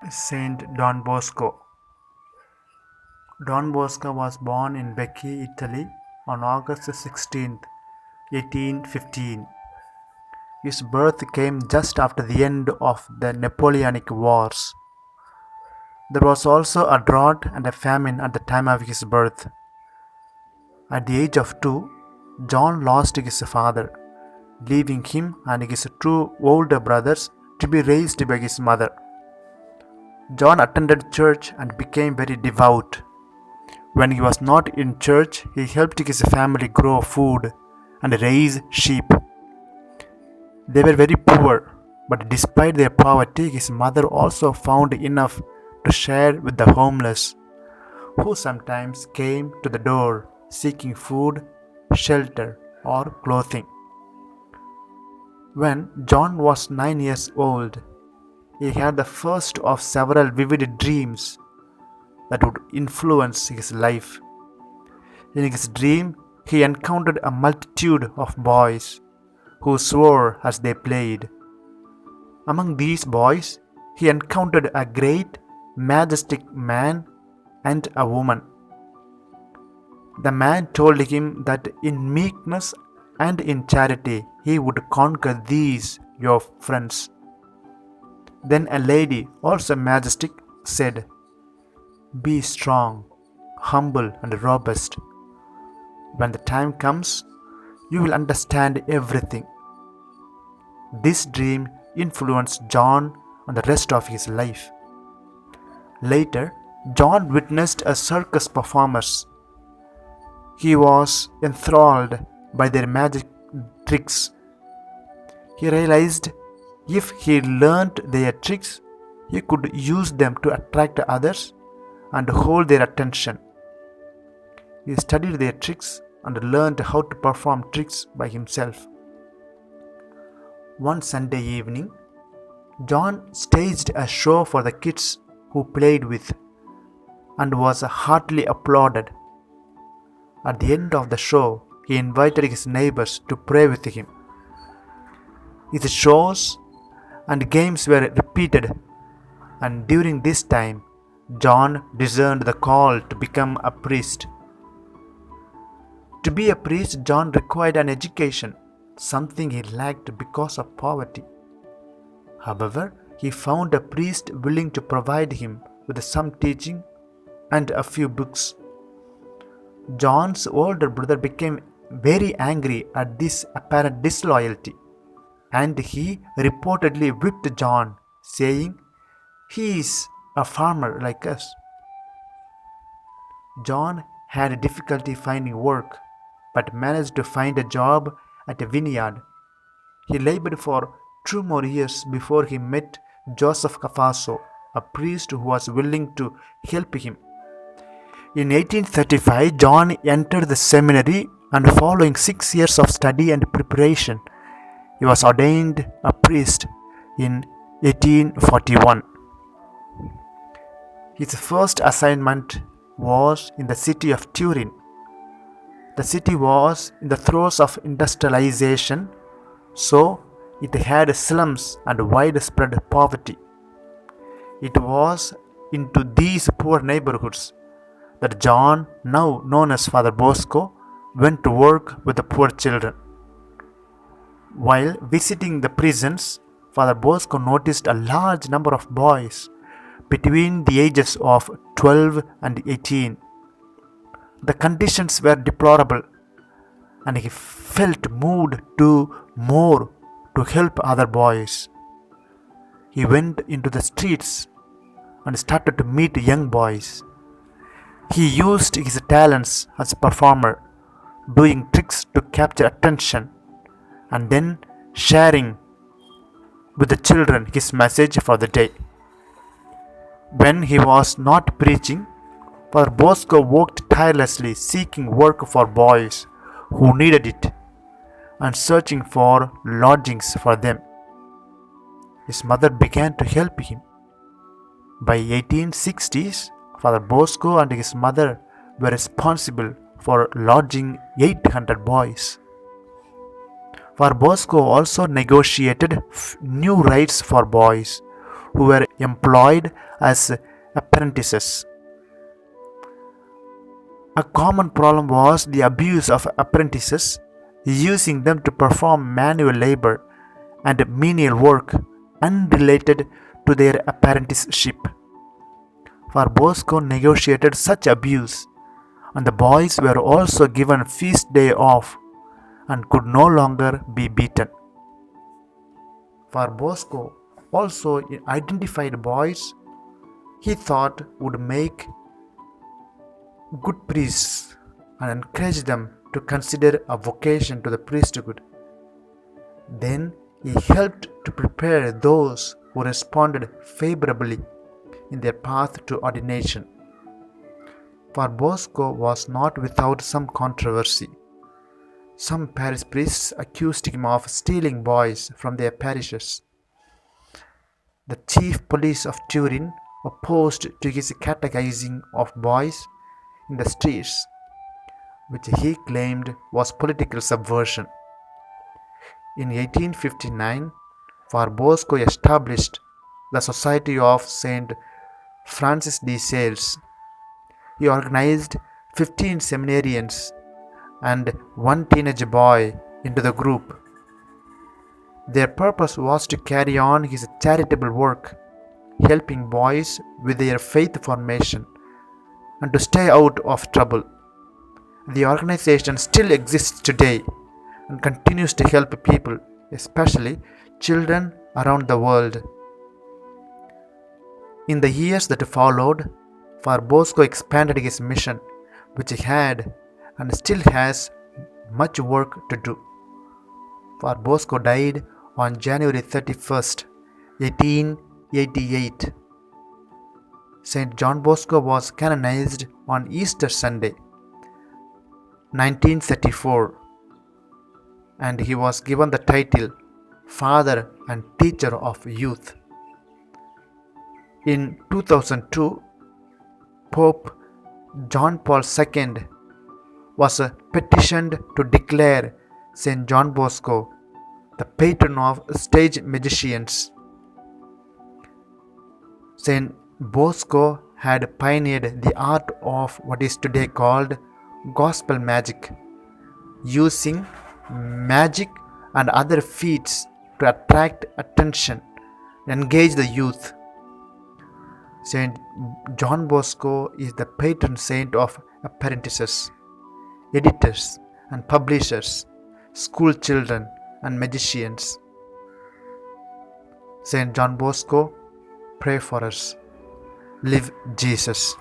Saint Don Bosco. Don Bosco was born in Becchi, Italy on August 16, 1815. His birth came just after the end of the Napoleonic Wars. There was also a drought and a famine at the time of his birth. At the age of 2, John lost his father, leaving him and his two older brothers to be raised by his mother. John attended church and became very devout. When he was not in church, he helped his family grow food and raise sheep. They were very poor, but despite their poverty, his mother also found enough to share with the homeless, who sometimes came to the door seeking food, shelter, or clothing. When John was 9 years old, he had the first of several vivid dreams that would influence his life. In his dream, he encountered a multitude of boys who swore as they played. Among these boys, he encountered a great, majestic man and a woman. The man told him that in meekness and in charity he would conquer these your friends. Then a lady, also majestic, said, "Be strong, humble, and robust. When the time comes, you will understand everything." This dream influenced John and the rest of his life. Later, John witnessed a circus performers. He was enthralled by their magic tricks. He realized if he learned their tricks, he could use them to attract others and hold their attention. He studied their tricks and learned how to perform tricks by himself. One Sunday evening, John staged a show for the kids who played with and was heartily applauded. At the end of the show, he invited his neighbors to pray with him. His shows and games were repeated, and during this time, John discerned the call to become a priest. To be a priest, John required an education, something he lacked because of poverty. However, he found a priest willing to provide him with some teaching and a few books. John's older brother became very angry at this apparent disloyalty, and he reportedly whipped John, saying, "He is a farmer like us." John had difficulty finding work, but managed to find a job at a vineyard. He labored for 2 more years before he met Joseph Cafaso, a priest who was willing to help him. In 1835, John entered the seminary, and following 6 years of study and preparation, he was ordained a priest in 1841. His first assignment was in the city of Turin. The city was in the throes of industrialization, so it had slums and widespread poverty. It was into these poor neighborhoods that John, now known as Father Bosco, went to work with the poor children. While visiting the prisons, Father Bosco noticed a large number of boys between the ages of 12 and 18. The conditions were deplorable, and he felt moved to do more to help other boys. He went into the streets and started to meet young boys. He used his talents as a performer, doing tricks to capture attention and then sharing with the children his message for the day. When he was not preaching, Father Bosco worked tirelessly seeking work for boys who needed it and searching for lodgings for them. His mother began to help him. By 1860s, Father Bosco and his mother were responsible for lodging 800 boys. Father Bosco also negotiated new rights for boys who were employed as apprentices. A common problem was the abuse of apprentices, using them to perform manual labor and menial work unrelated to their apprenticeship. For Bosco negotiated such abuse, and the boys were also given feast day off and could no longer be beaten. For Bosco also identified boys he thought would make good priests and encouraged them to consider a vocation to the priesthood. Then he helped to prepare those who responded favorably in their path to ordination. For Bosco was not without some controversy. Some parish priests accused him of stealing boys from their parishes. The chief police of Turin opposed to his catechizing of boys in the streets, which he claimed was political subversion. In 1859, for Bosco established the Society of St. Francis de Sales. He organized 15 seminarians and one teenage boy into the group. Their purpose was to carry on his charitable work, helping boys with their faith formation and to stay out of trouble. The organization still exists today and continues to help people, especially children around the world. In the years that followed, for Bosco expanded his mission, which he had and still has much work to do. For Bosco died on January 31st, 1888. Saint John Bosco was canonized on Easter Sunday, 1934, and he was given the title Father and Teacher of Youth. In 2002, Pope John Paul II was petitioned to declare Saint John Bosco the patron of stage magicians. Saint Bosco had pioneered the art of what is today called gospel magic, using magic and other feats to attract attention and engage the youth. Saint John Bosco is the patron saint of apprentices, editors and publishers, school children and magicians. Saint John Bosco, pray for us. Live Jesus.